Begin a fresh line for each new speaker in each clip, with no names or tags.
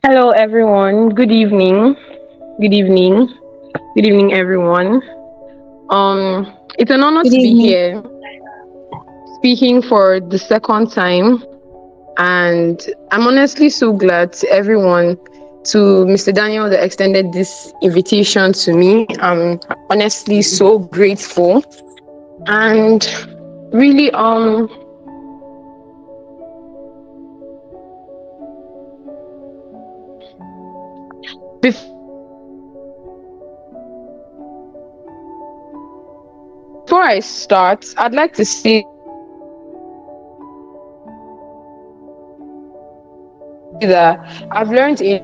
Hello, everyone. Good evening. Good evening. Good evening, everyone. It's an honor
Good
to be
evening.
here speaking for the second time, and I'm honestly so glad to everyone, to Mr. Daniel that extended this invitation to me. I'm honestly so grateful, and really, before I start, I'd like to say that I've learned a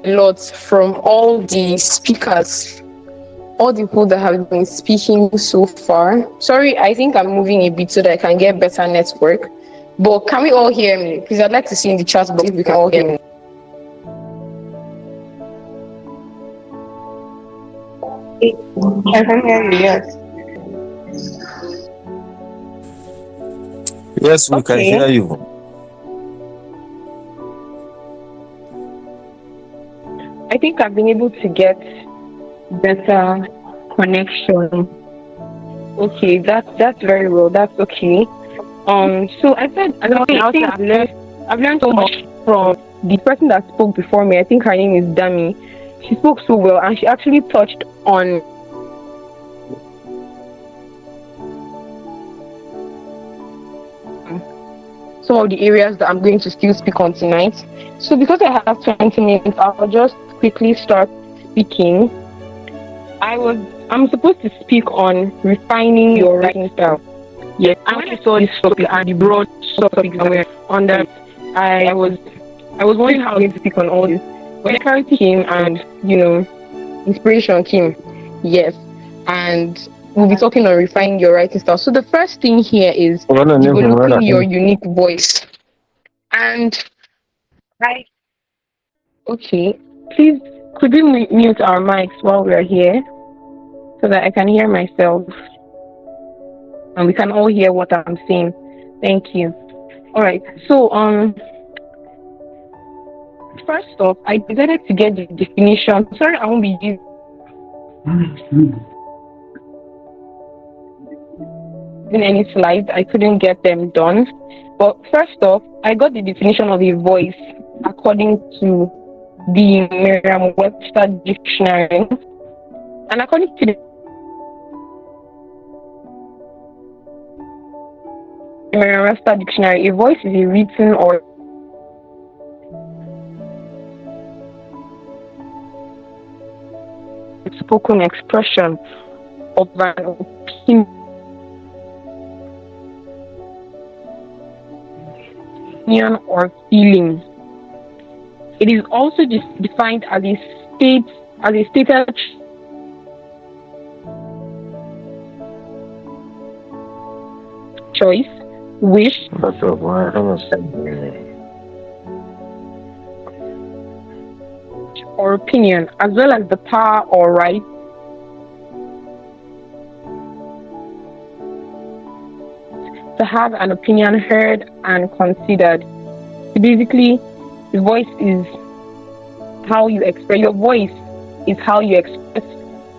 lot from all the people that have been speaking so far. Sorry, I think I'm moving a bit so that I can get better network. But can we all hear me? Please, I'd like to see in the chat box if we can all hear me.
I can hear you, yes.
Yes, we can
Okay.
hear you.
I think I've been able to get better connection. Okay, that's very well. That's okay. So I said, I think I've learned so much from the person that spoke before me. I think her name is Dami. She spoke so well, and she actually touched on some of the areas that I'm going to still speak on tonight. So because I have 20 minutes, I'll just quickly start speaking. I'm supposed to speak on refining your writing style. Yes, and when I saw this topic and the broad topics that were under it, I was wondering how I was going to speak on all this. When clarity came and inspiration came, yes, and we'll be talking on refining your writing style. So the first thing here is developing your unique voice. And I okay, please could we mute our mics while we're here so that I can hear myself and we can all hear what I'm saying. Thank you. All right. So first off, I decided to get the definition. Sorry, I won't be using any slides. I couldn't get them done. But first off, I got the definition of a voice according to the Merriam-Webster dictionary. And according to the Merriam-Webster dictionary, a voice is a written or spoken expression of an opinion or feeling. It is also defined as a stated choice, wish, or opinion, as well as the power or right to have an opinion heard and considered. So basically, the voice is how you express. Your voice is how you express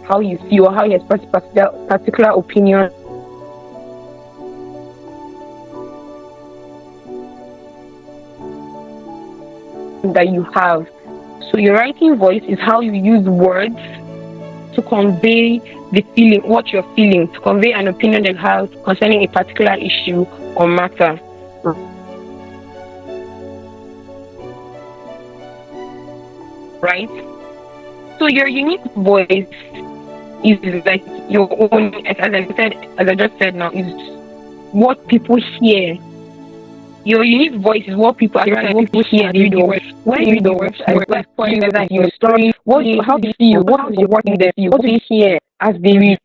how you feel, how you express particular opinion. That you have. So your writing voice is how you use words to convey the feeling, what you're feeling, to convey an opinion that you have concerning a particular issue or matter. Right? So your unique voice is like your own, as I just said now, is what people hear. Your unique voice is what people hear. They read the words. When you read the words, I read that your story. How do you feel? What is your work in there? What do you hear as they read?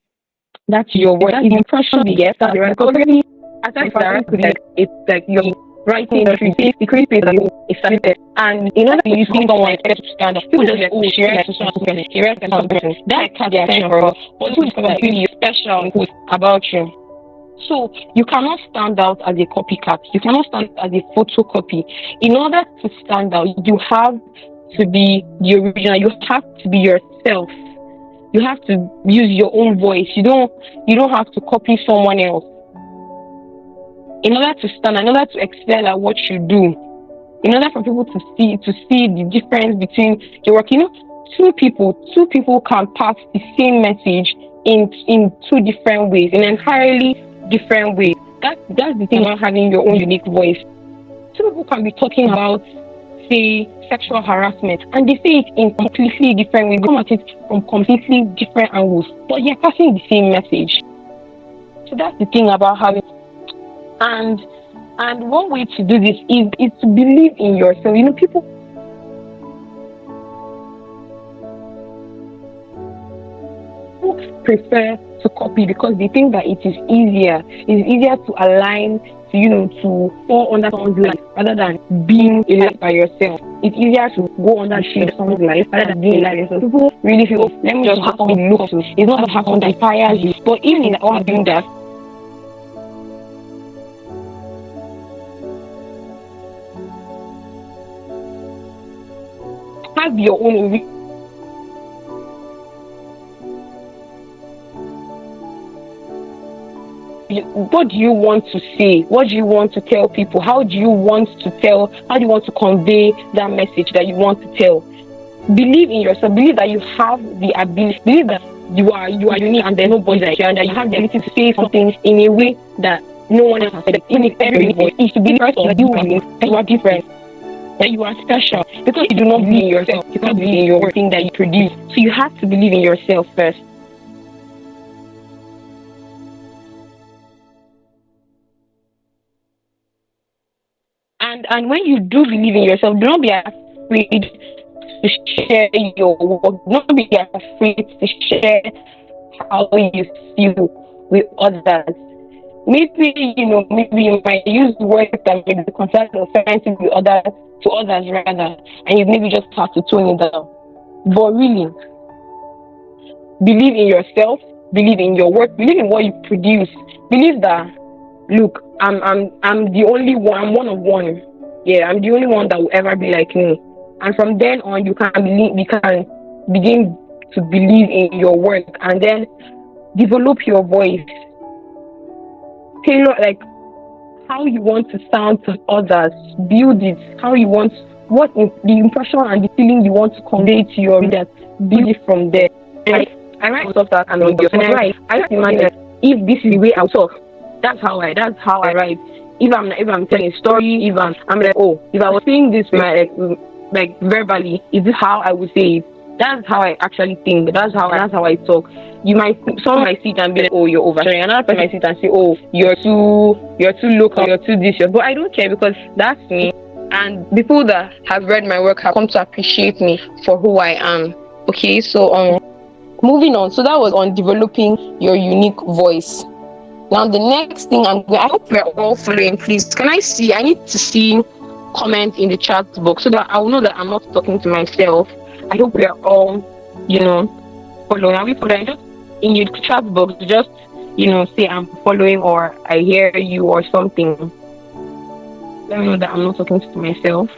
That's your voice. That's the impression they get. That's the right. Because really, aside from that, it's like your writing industry. The creative space that is started. And in order for you to see someone expect to stand up, people just like, oh, she writes to something. She writes to something. That catch the attention for us. But who discover really special about you? So you cannot stand out as a copycat. You cannot stand out as a photocopy. In order to stand out, you have to be the original. You have to be yourself. You have to use your own voice. You don't have to copy someone else. In order to stand, in order to excel at what you do, in order for people to see the difference between your work. Two people can pass the same message in two different ways, in entirely different ways. That's the thing about having your own unique voice. Two people can be talking about, say, sexual harassment, and they say it in completely different ways. They come at it from completely different angles, but you're passing the same message. So that's the thing about having. And and one way to do this is to believe in yourself. People prefer to copy because they think that it is easier. It's easier to align to fall under someone's life rather than being a life by yourself. It's easier to go under the shade of someone's life rather than being a life yourself. People really feel, let me just have someone to look to. It's not to have someone that inspires you. But even in all doing that, have your own. What do you want to say? What do you want to tell people? How do you want to convey that message that you want to tell? Believe in yourself. Believe that you have the ability. Believe that you are unique and there's nobody like you, and that you have the ability to say something in a way that no one else has said. In a very unique voice. Is to believe first that you are different, that you are special. Because you do not believe in yourself, you can't believe in your thing that you produce. So you have to believe in yourself first. And when you do believe in yourself, do not be afraid to share your work. Do not be afraid to share how you feel with others. Maybe you might use words that may be considered offensive to others rather, and you maybe just have to tone it down. But really, believe in yourself, believe in your work, believe in what you produce. Believe that, look, I'm the only one. I'm one of one. Yeah, I'm the only one that will ever be like me. And from then on, you can begin to believe in your work, and then develop your voice. Tailor, like, how you want to sound to others. Build it. How you want, the impression and the feeling you want to convey to your readers. Build it from there. I write stuff that I'm on your phone. I just imagine if this is the way I talk. That's how I write. If I'm telling a story, I'm like, oh, if I was saying this with my, like verbally, is this how I would say it? That's how I actually think. That's how I talk. Someone might sit and be like, oh, you're oversharing. Another person might sit and say, oh, you're too local, you're too this. But I don't care because that's me. And people that have read my work have come to appreciate me for who I am. Okay, so moving on. So that was on developing your unique voice. Now the next thing I hope we're all following. Please, can I see? I need to see comment in the chat box so that I will know that I'm not talking to myself. I hope we are all, following. Are we following? Just in your chat box, just say I'm following or I hear you or something. Let me know that I'm not talking to myself.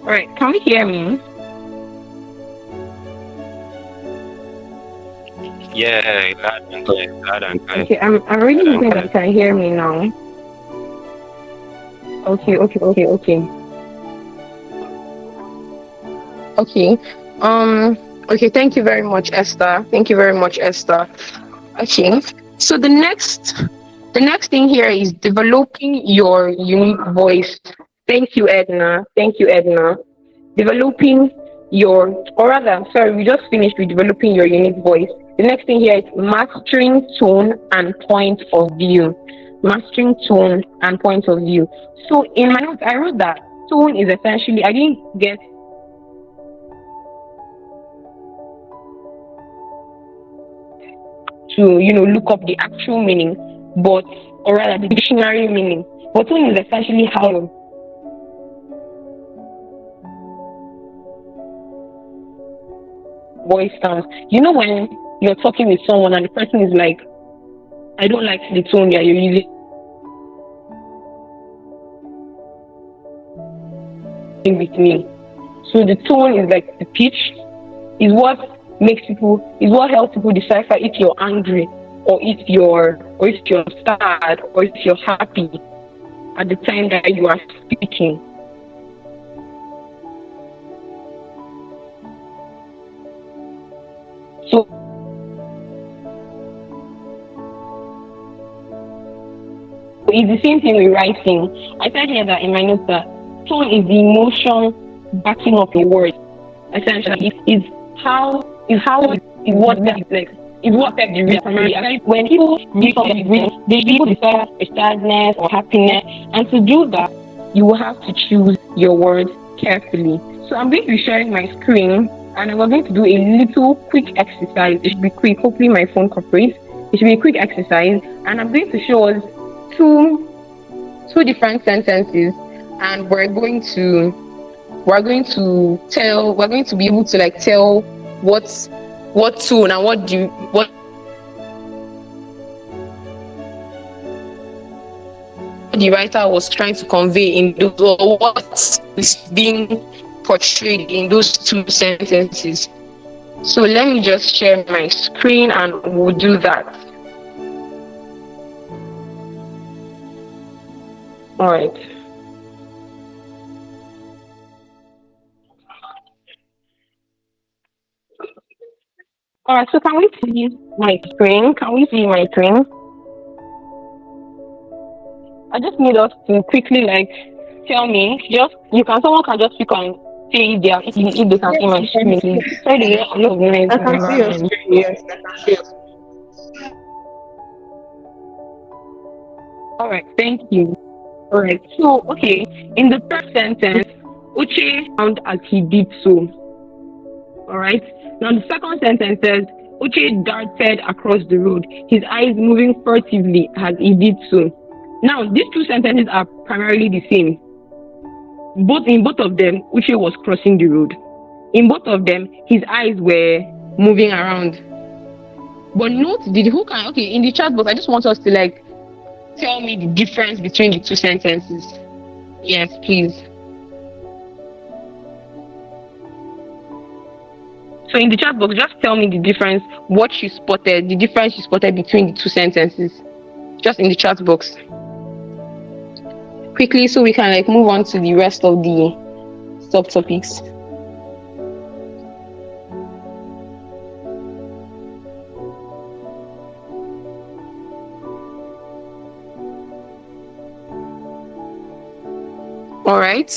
All right, can we hear me?
Yeah, loud and clear, loud and clear.
Okay, I'm really hoping that you can hear me now. Okay. Okay. Okay, thank you very much, Esther. Okay. So the next thing here is developing your unique voice. Thank you, Edna. Developing or rather, sorry, we just finished with developing your unique voice. The next thing here is mastering tone and point of view. Mastering tone and point of view. So in my notes, I wrote that tone is essentially, I didn't get to, look up the actual meaning, but, or rather the dictionary meaning. But tone is essentially how voice sounds. You know when you're talking with someone and the person is like, I don't like the tone that you're using with me. So the tone is like the pitch is what is what helps people decipher if you're angry or if you're sad or if you're happy at the time that you are speaking. So it's the same thing with writing. I said here that in my notes that tone is the emotion backing up a word. Essentially, is what like is what affects the reader primarily. And when people read something, they be able to decide sadness or happiness. And to do that, you will have to choose your words carefully. So I'm going to be sharing my screen and I'm going to do a little quick exercise. It should be quick. Hopefully my phone cooperates. It should be a quick exercise and I'm going to show us two different sentences and we're going to be able to like tell what tone and what the writer was trying to convey in those, or what is being portrayed in those two sentences. So let me just share my screen and we'll do that. All right. All right, so can we see my screen? I just need us to quickly like tell me. Someone can just pick and say if they can see my screen. Please. Sorry, there's a lot of noise in
I
the
can see your
environment.
screen. Yes, I can see your screen.
All right, thank you. All right, so okay, in the first sentence, Uche found as he did so. All right. Now the second sentence says Uche darted across the road, his eyes moving furtively as he did so. Now these two sentences are primarily the same. In both of them, Uche was crossing the road. In both of them, his eyes were moving around. But note in the chat box, I just want us to like tell me the difference between the two sentences. Yes, please. So in the chat box, just tell me the difference, the difference you spotted between the two sentences. Just in the chat box. Quickly, so we can like move on to the rest of the subtopics. All right.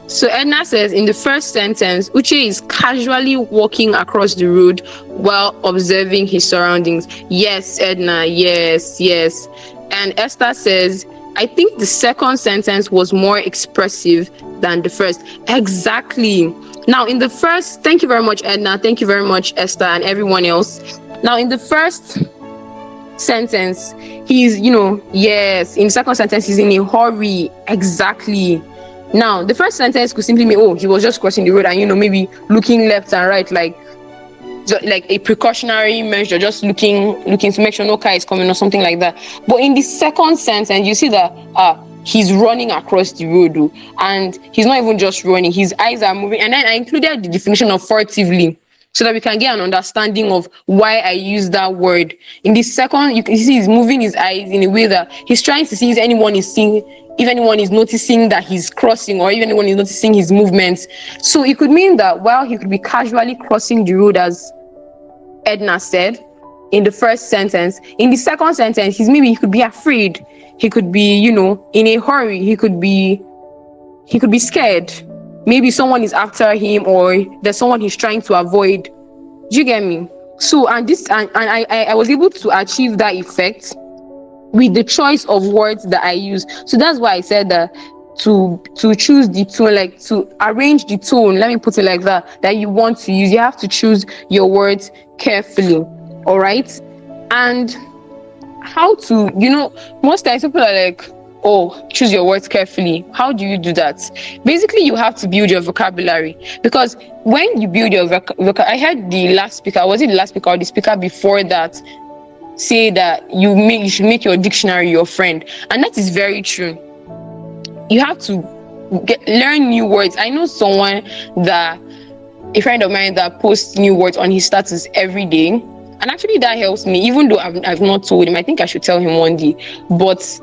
So Edna says in the first sentence, Uche is casually walking across the road while observing his surroundings. Yes, Edna, yes. And Esther says, I think the second sentence was more expressive than the first. Exactly. Now in the first, thank you very much, Edna. Thank you very much, Esther, and everyone else. Now in the first sentence, he's, yes. In the second sentence, he's in a hurry. Exactly. Now, the first sentence could simply mean, he was just crossing the road and, maybe looking left and right, like a precautionary measure, just looking to make sure no car is coming or something like that. But in the second sentence, you see that he's running across the road, and he's not even just running, his eyes are moving. And then I included the definition of furtively, so that we can get an understanding of why I use that word. In the second, you can see he's moving his eyes in a way that he's trying to see if anyone is noticing that he's crossing, or if anyone is noticing his movements. So it could mean that while he could be casually crossing the road, as Edna said in the first sentence, in the second sentence, he could be afraid. He could be, in a hurry. He could be scared. Maybe someone is after him, or there's someone he's trying to avoid. Do you get me? So, and I was able to achieve that effect with the choice of words that I use. So that's why I said that to choose the tone, like to arrange the tone, let me put it like that you want to use, you have to choose your words carefully. All right. And how to, most times people are like, oh, choose your words carefully. How do you do that? Basically, you have to build your vocabulary, because when you build your I heard the last speaker, was it the last speaker or the speaker before that, say that you should make your dictionary your friend, and that is very true. You have to learn new words. I know someone that a friend of mine that posts new words on his status every day, and actually that helps me. Even though I've not told him, I think I should tell him one day. But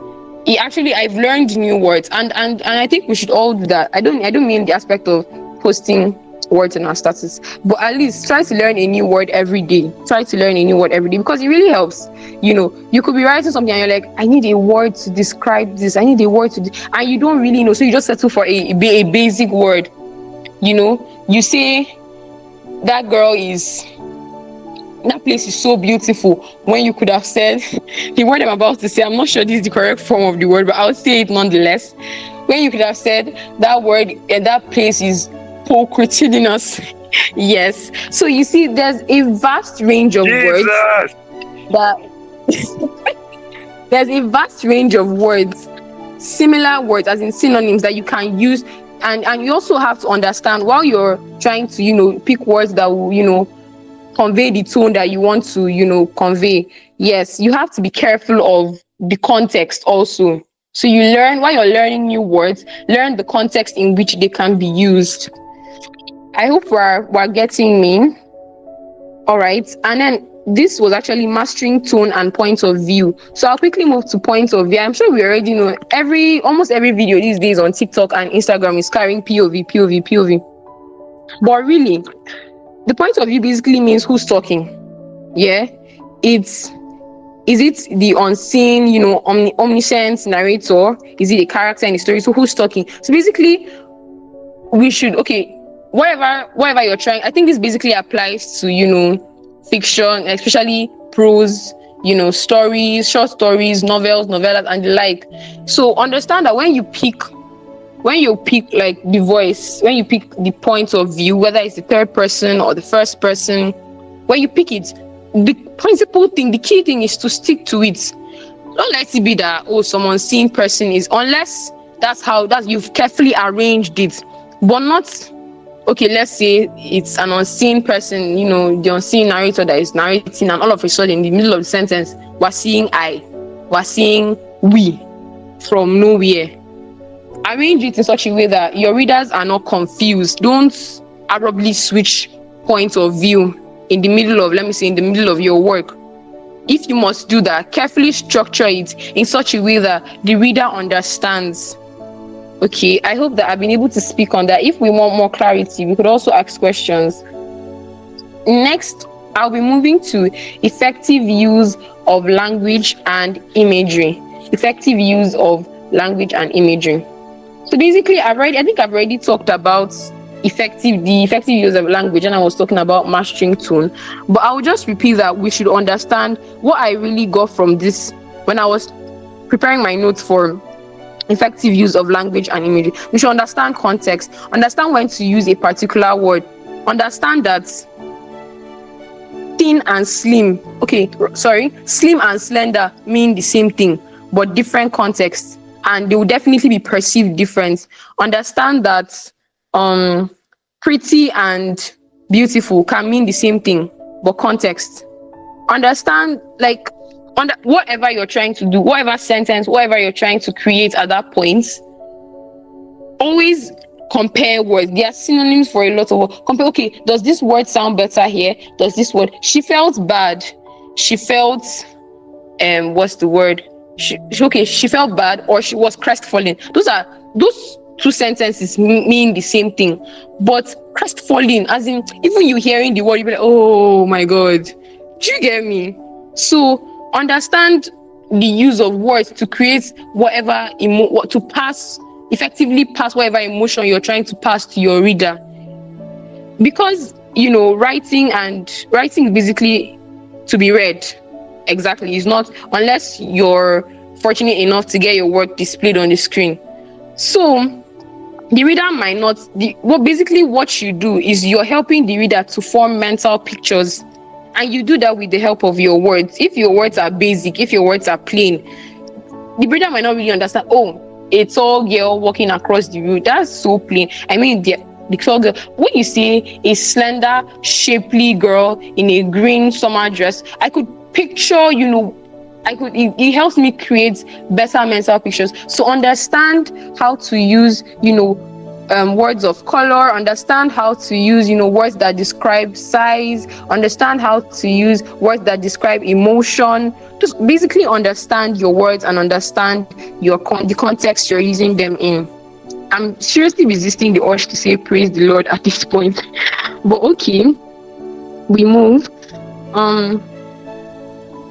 I've learned new words, and I think we should all do that. I don't mean the aspect of posting words in our status, but at least try to learn a new word every day. Try to learn a new word every day, because it really helps. You could be writing something and you're like, I need a word to describe this, I need a word and you don't really know, so you just settle for a basic word. You say that place is so beautiful, when you could have said the word I'm about to say. I'm not sure this is the correct form of the word, but I'll say it nonetheless. When you could have said that word and that place is pulchritudinous. Yes. So you see, there's a vast range of words
Jesus.
that there's a vast range of words, similar words, as in synonyms, that you can use. And you also have to understand, while you're trying to pick words that will convey the tone that you want to convey. Yes, you have to be careful of the context also. So you learn, while you're learning new words, learn the context in which they can be used. I hope we're getting me. All right. And then this was actually mastering tone and point of view. So I'll quickly move to point of view. I'm sure we already know almost every video these days on TikTok and Instagram is carrying POV, POV, POV. But really, the point of view basically means who's talking. Yeah. Is it the unseen, omniscient narrator? Is it a character in the story? So who's talking? So basically, whatever you're trying, I think this basically applies to fiction, especially prose, stories, short stories, novels, novellas, and the like. So understand that when you pick like the voice, when you pick the point of view, whether it's the third person or the first person, when you pick it, the key thing is to stick to it. Don't let it be that someone seeing person is, unless that's you've carefully arranged it, but not. Okay, let's say it's an unseen person, the unseen narrator that is narrating, and all of a sudden in the middle of the sentence, we're seeing we from nowhere. Arrange it in such a way that your readers are not confused. Don't abruptly switch point of view in the middle of your work. If you must do that, carefully structure it in such a way that the reader understands. Okay, I hope that I've been able to speak on that. If we want more clarity, we could also ask questions. Next, I'll be moving to effective use of language and imagery. Effective use of language and imagery. So basically, I think I've already talked about the effective use of language, and I was talking about mastering tone. But I will just repeat that we should understand what I really got from this when I was preparing my notes for effective use of language and imagery. We should understand context, understand when to use a particular word, understand that thin and slim, slim and slender mean the same thing, but different contexts, and they will definitely be perceived different. Understand that pretty and beautiful can mean the same thing, but context. Understand, whatever you're trying to do, whatever sentence, whatever you're trying to create at that point, always compare words. There are synonyms for a lot of words. Compare, okay, does this word sound better here? Does this word, she felt bad. She felt, what's the word? She felt bad, or she was crestfallen. Those two sentences mean the same thing. But crestfallen, as in, even you hearing the word, you'll be like, oh my God. Do you get me? So understand the use of words to create effectively pass whatever emotion you're trying to pass to your reader. Because writing is basically to be read. Exactly. It's not, unless you're fortunate enough to get your work displayed on the screen. So the reader might not. What you do is you're helping the reader to form mental pictures. And you do that with the help of your words. If your words are basic, if your words are plain, The reader might not really understand. Oh, a tall girl walking across the road. That's so plain. I mean, the tall girl. When you say a slender, shapely girl in a green summer dress, I could picture, it helps me create better mental pictures. So understand how to use, words of color, understand how to use, words that describe size, understand how to use words that describe emotion. Just basically understand your words and understand the context you're using them in. I'm seriously resisting the urge to say praise the Lord at this point. But okay, we move.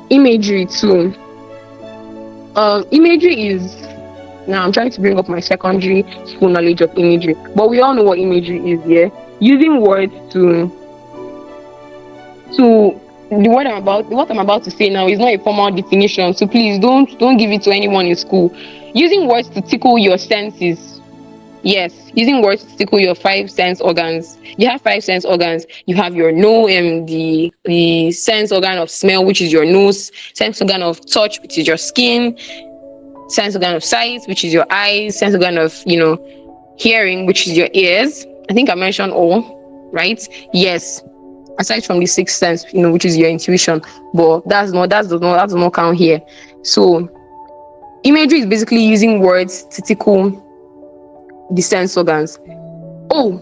Imagery too. Imagery is, now I'm trying to bring up my secondary school knowledge of imagery, but we all know what imagery is, yeah. Using words to what I'm about to say now is not a formal definition, so please don't give it to anyone in school. Using words to tickle your senses. Yes, using words to tickle your five sense organs. You have five sense organs. You have your nose, the sense organ of smell, which is your nose, sense organ of touch, which is your skin, sense organ of sight, which is your eyes, sense organ of hearing, which is your ears. I think I mentioned all, right? Yes. Aside from the sixth sense, which is your intuition, but that does not count here. So imagery is basically using words to tickle the sense organs. Oh,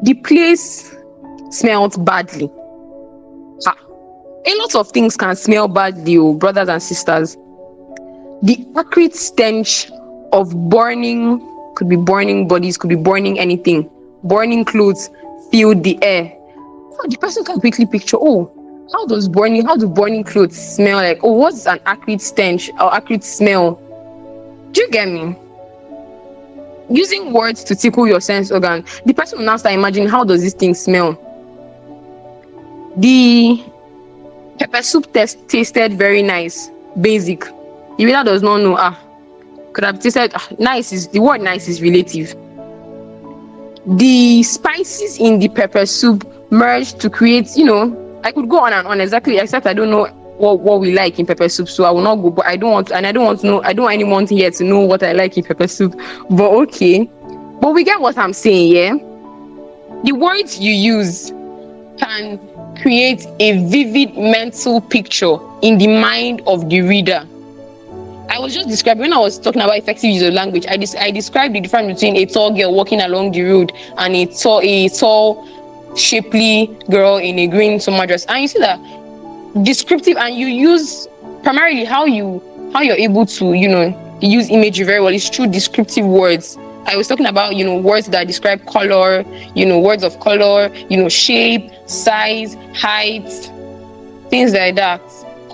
the place smelled badly. A lot of things can smell badly, brothers and sisters. The acrid stench of burning, could be burning bodies, could be burning anything, burning clothes, filled the air. So the person can quickly picture, how do burning clothes smell like? Oh, what's an acrid stench or acrid smell? Do you get me? Using words to tickle your sense organ, the person will now start imagining, how does this thing smell? The pepper soup tasted very nice. Basic. The reader does not know. Could have tasted nice. The word nice is relative. The spices in the pepper soup merged to create, I could go on and on exactly, except I don't know what we like in pepper soup, so I will not go. But I don't want to know. I don't want anyone here to know what I like in pepper soup. But okay, but we get what I'm saying, yeah. The words you use can create a vivid mental picture in the mind of the reader. I was just describing, when I was talking about effective use of language, I described the difference between a tall girl walking along the road and a tall, shapely girl in a green summer dress. And you see that descriptive, and you use primarily how you're able to use imagery very well is through descriptive words. I was talking about words that describe color, words of color, shape, size, height, things like that.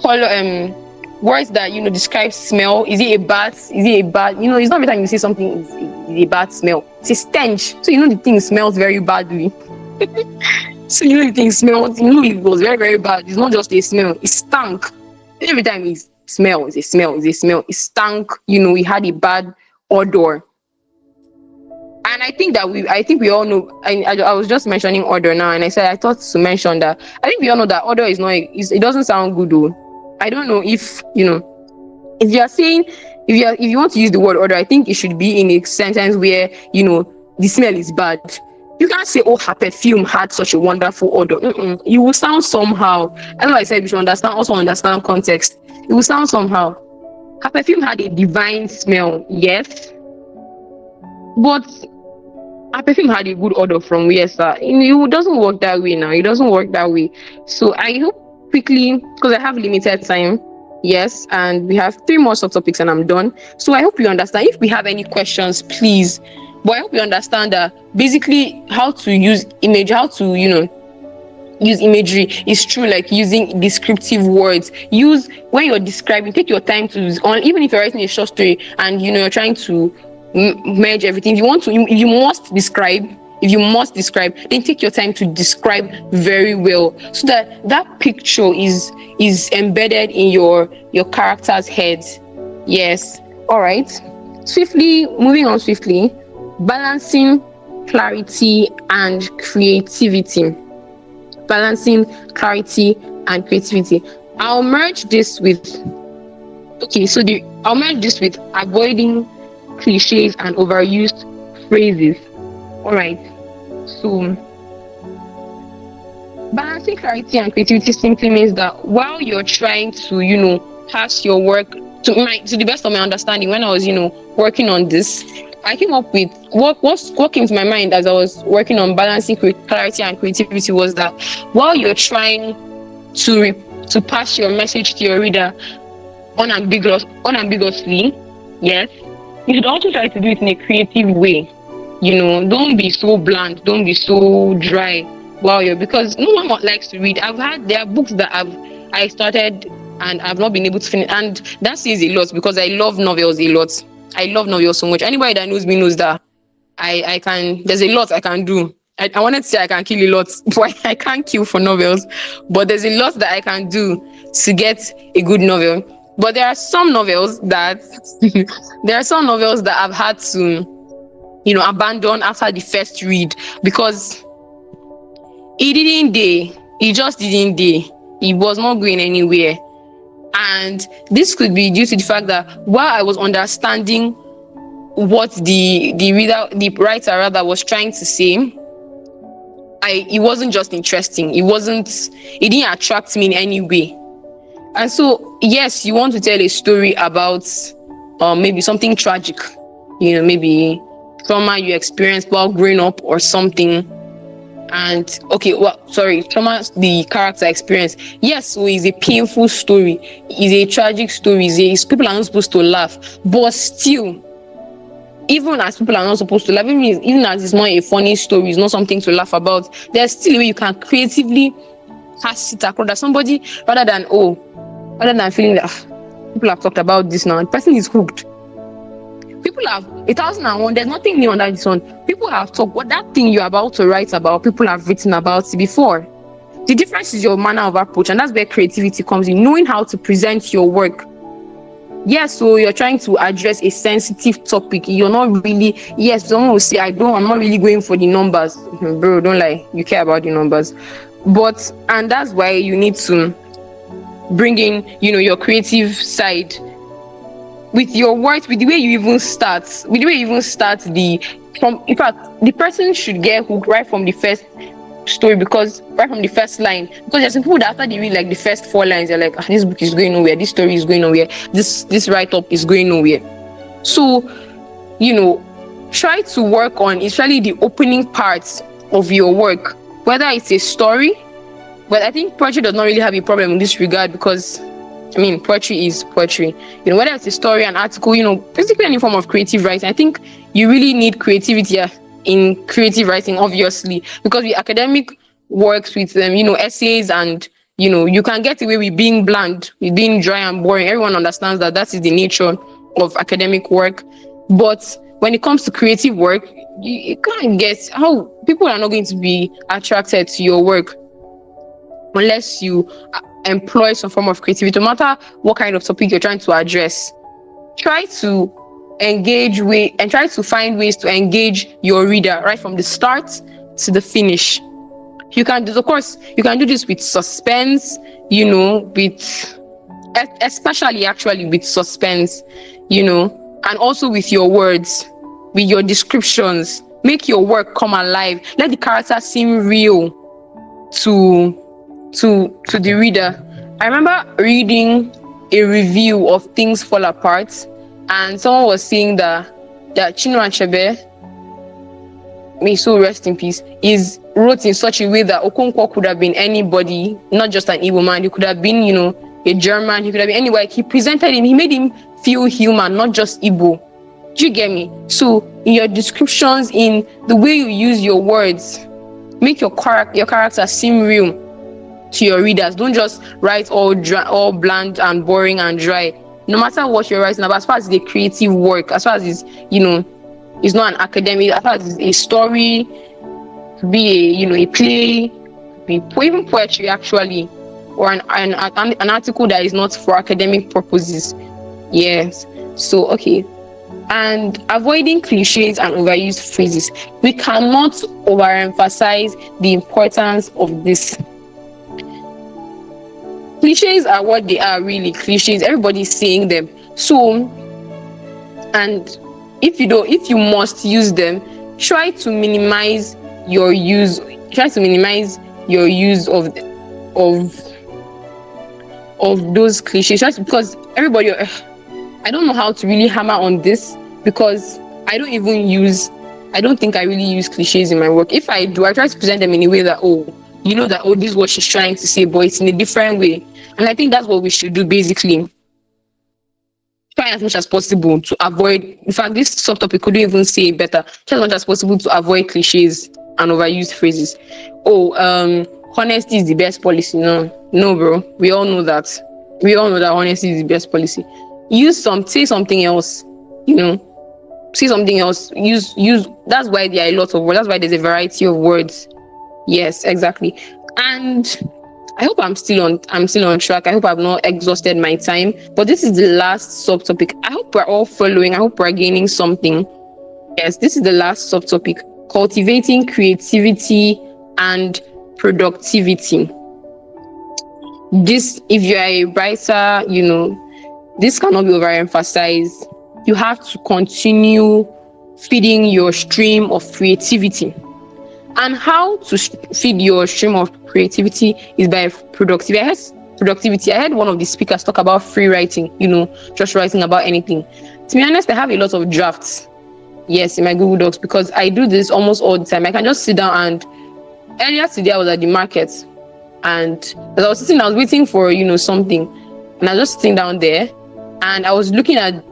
Color, words that describe smell. Is it a bad? It's not every time you say something is a bad smell. It's a stench. So the thing smells very badly. So the thing smells, it was very, very bad. It's not just a smell, it stank. Every time it smells, it's a smell. It stank, it had a bad odor. And I think we all know, I was just mentioning odor now, and I thought to mention that I think we all know that odor is not, it doesn't sound good though. I don't know if if you are saying, if you want to use the word odor, I think it should be in a sentence where the smell is bad. You can't say, her perfume had such a wonderful odor. You will sound somehow. As I said, we should also understand context. It will sound somehow. Her perfume had a divine smell, yes, but her perfume had a good odor from where, sir? It doesn't work that way now. It doesn't work that way. So I hope quickly, because I have limited time, yes, and we have 3 more subtopics and I'm done. So I hope you understand. If we have any questions, please. But I hope you understand that basically how to use image, how to use imagery is true, like using descriptive words. Use, when you're describing, take your time to use, even if you're writing a short story and you're trying to merge everything. If you must describe, then take your time to describe very well, so that picture is embedded in your character's head. Yes. All right. Moving on swiftly. Balancing clarity and creativity. I'll merge this with Okay, so I'll merge this with avoiding cliches and overused phrases. All right. So balancing clarity and creativity simply means that while you're trying to, pass your work to the best of my understanding, when I was, working on this, I came up with what came to my mind as I was working on balancing clarity and creativity was that while you're trying to pass your message to your reader unambiguously, yes, you should also try to do it in a creative way. Don't be so bland, don't be so dry while you're because no one likes to read. There are books that I started and I've not been able to finish, and that says a lot because I love novels a lot. I love novels so much. Anybody that knows me knows that I can there's a lot I can do. I wanted to say I can kill a lot, but I can't kill for novels. But there's a lot that I can do to get a good novel. But there are some novels that there are some novels that I've had to, abandon after the first read because it didn't day. It just didn't day. It was not going anywhere. And this could be due to the fact that while I was understanding what the writer rather was trying to say, it wasn't just interesting. It didn't attract me in any way. And so, yes, you want to tell a story about maybe something tragic, maybe trauma you experienced while growing up or something. And okay, well, sorry, trauma the character experience. Yes, so it's a painful story, it's a tragic story, people are not supposed to laugh, but still, even as people are not supposed to laugh, even as it's not a funny story, it's not something to laugh about, there's still a way you can creatively pass it across that somebody rather than feeling that people have talked about this now, the person is hooked. People have 1001. There's nothing new under the sun. People have talked. What that thing you're about to write about, people have written about it before. The difference is your manner of approach, and that's where creativity comes in. Knowing how to present your work. Yes, so you're trying to address a sensitive topic. You're not really. Yes, someone will say, I'm not really going for the numbers, bro. Don't lie. You care about the numbers, and that's why you need to bring in, your creative side. With your words, with the way you even start, in fact, the person should get hooked right from the first story, because right from the first line, because there's some people that after they read like the first 4 lines, they're like, this book is going nowhere, this story is going nowhere, this write-up is going nowhere. So, try to work on especially the opening parts of your work, whether it's a story. But I think poetry does not really have a problem in this regard because poetry is poetry. Whether it's a story, an article, basically any form of creative writing. I think you really need creativity in creative writing, obviously, because with academic works, with essays, and you can get away with being bland, with being dry and boring. Everyone understands that is the nature of academic work. But when it comes to creative work, you can't guess how people are not going to be attracted to your work unless you employ some form of creativity, no matter what kind of topic you're trying to address. Try to engage with and try to find ways to engage your reader right from the start to the finish. You can do this with suspense, especially actually with suspense, and also with your words, with your descriptions. Make your work come alive. Let the character seem real to the reader. I remember reading a review of Things Fall Apart, and someone was saying that Chinua Achebe, may so rest in peace, is wrote in such a way that Okonkwo could have been anybody, not just an Igbo man. He could have been, a German. He could have been anywhere. He presented him. He made him feel human, not just Igbo. Do you get me? So in your descriptions, in the way you use your words, make your character seem real to your readers. Don't just write all bland and boring and dry. No matter what you're writing about, as far as the creative work, as far as it's it's not an academic, as far as it's a story, be a play, or even poetry actually, or an article that is not for academic purposes. Yes. So okay. And avoiding cliches and overused phrases. We cannot overemphasize the importance of this. cliches are what they are really. Cliches, everybody's saying them. So, and if you must use them, try to minimize your use try to minimize your use of those cliches, just because everybody, I don't know how to really hammer on this, because I don't think I really use cliches in my work. If I do, I try to present them in a way that, this is what she's trying to say, but it's in a different way. And I think that's what we should do, basically. Try as much as possible to avoid, in fact, this subtopic couldn't even say it better. Try as much as possible to avoid cliches and overused phrases. Honesty is the best policy. No, bro. We all know that. We all know that honesty is the best policy. Say something else, you know, say something else. Use, that's why there are a lot of words. That's why there's a variety of words. Yes, exactly. And I hope I'm still on track. I hope I've not exhausted my time. But this is the last subtopic. I hope we're all following. I hope we're gaining something. Yes, this is the last subtopic. Cultivating creativity and productivity. This, if you're a writer, this cannot be overemphasized. You have to continue feeding your stream of creativity. And how to feed your stream of creativity is by productivity. I heard one of the speakers talk about free writing, just writing about anything. To be honest, I have a lot of drafts, yes, in my Google Docs, because I do this almost all the time. I can just sit down, and earlier today I was at the market, and as I was sitting, I was waiting for, something, and I was just sitting down there, and I was looking at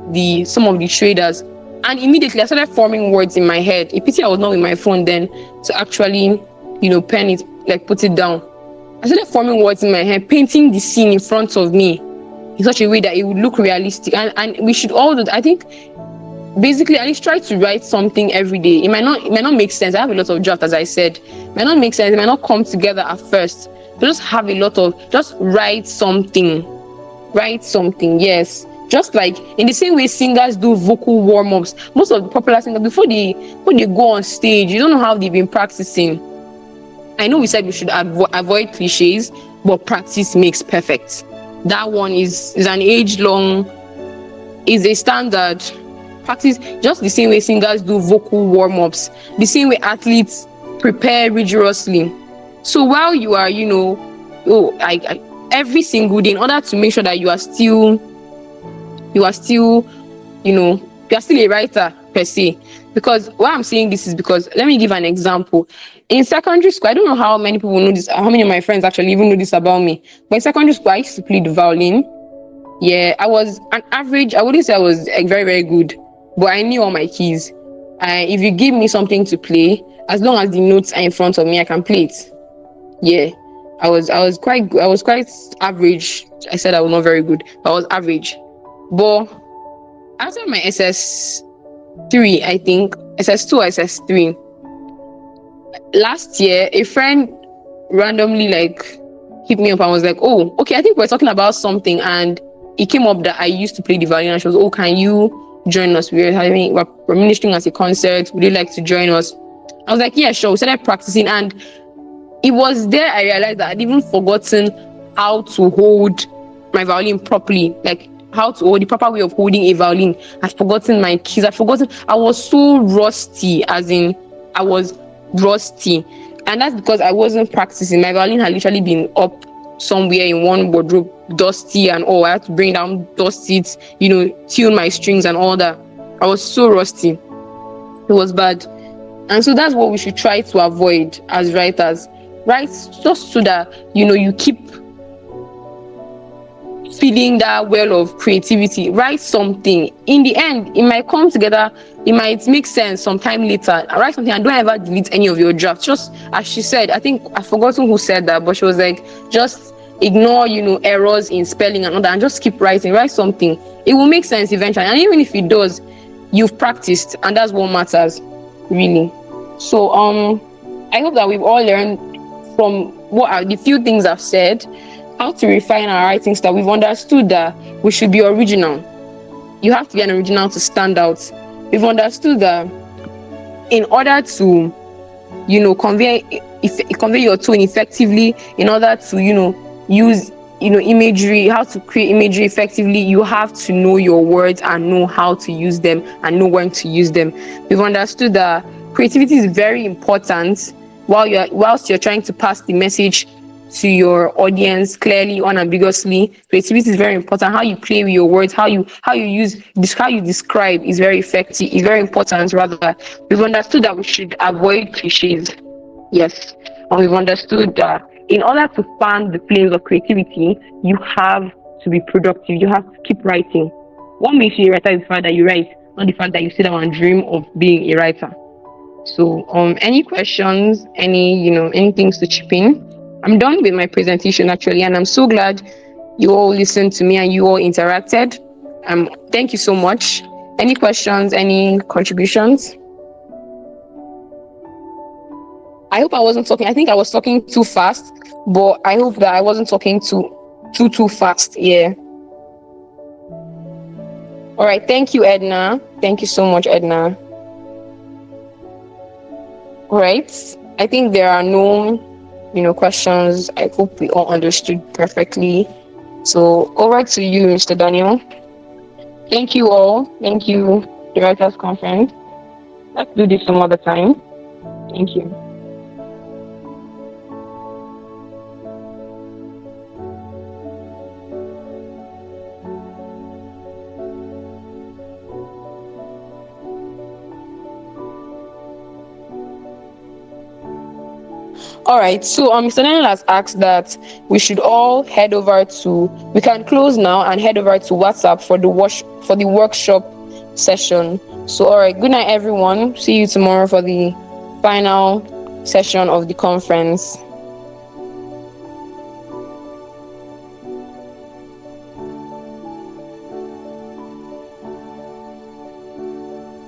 some of the traders. And immediately I started forming words in my head. A pity I was not with my phone then to actually, pen it, like put it down. I started forming words in my head, painting the scene in front of me in such a way that it would look realistic. And we should all do that. I think basically at least try to write something every day. It might not make sense. I have a lot of drafts, as I said. It might not make sense. It might not come together at first. But just write something. Write something, yes. Just like in the same way singers do vocal warm-ups, most of the popular singers, before they go on stage, you don't know how they've been practicing. I know we said we should avoid cliches, but practice makes perfect. That one is an age-long, is a standard. Practice just the same way singers do vocal warm-ups, the same way athletes prepare rigorously. So while you are, every single day, in order to make sure that you are still a writer per se. Because why I'm saying this is because, let me give an example. In secondary school, I don't know how many people know this, how many of my friends actually even know this about me. But in secondary school, I used to play the violin. Yeah, I was an average. I wouldn't say I was very, very good, but I knew all my keys. If you give me something to play, as long as the notes are in front of me, I can play it. Yeah, I was quite good. I was quite average. I said I was not very good, but I was average. But after my SS3, I think SS2 or SS3, last year a friend randomly hit me up and was like, "Oh, okay, I think we're talking about something," and it came up that I used to play the violin, and she was, "Oh, can you join us? We're ministering at a concert. Would you like to join us?" I was like, "Yeah, sure." We started practicing, and it was there I realized that I'd even forgotten how to hold my violin properly, how to hold the proper way of holding a violin. I'd forgotten my keys. I was so rusty, as in I was rusty. And that's because I wasn't practicing. My violin had literally been up somewhere in one wardrobe, dusty and all. I had to bring down, dust it, tune my strings and all that. I was so rusty. It was bad. And so that's what we should try to avoid as writers. Write just so that, you keep feeding that well of creativity. Write something. In the end, it might come together. It might make sense sometime later. Write something and don't ever delete any of your drafts. Just as she said, I think I've forgotten who said that, but she was like, just ignore, errors in spelling and all that, and just keep writing. Write something. It will make sense eventually. And even if it does, you've practiced, and that's what matters, really. So I hope that we've all learned from what are the few things I've said, how to refine our writing style. We've understood that we should be original. You have to be an original to stand out. We've understood that in order to, convey your tone effectively, in order to, use imagery, how to create imagery effectively, you have to know your words and know how to use them and know when to use them. We've understood that creativity is very important whilst you're trying to pass the message to your audience clearly, unambiguously. Creativity is very important. How you play with your words, how you use this, how you describe is very effective, is very important. Rather, we've understood that we should avoid cliches. Yes, and we've understood that in order to fan the flames of creativity, you have to be productive. You have to keep writing. What makes you a writer is the fact that you write, not the fact that you sit down and dream of being a writer. So, any questions, any things to chip in? I'm done with my presentation actually, and I'm so glad you all listened to me and you all interacted. Thank you so much. Any questions? Any contributions? I hope I wasn't talking. I think I was talking too fast, but I hope that I wasn't talking too fast. Yeah. All right. Thank you, Edna. Thank you so much, Edna. All right. I think there are no, questions. I hope we all understood perfectly. So over to you, Mr. Daniel. Thank you all. Thank you, the Writers Conference. Let's do this some other time. Thank you. All right, so Mr. Daniel has asked that we should all we can close now and head over to WhatsApp for the workshop session. So all right, good night everyone. See you tomorrow for the final session of the conference.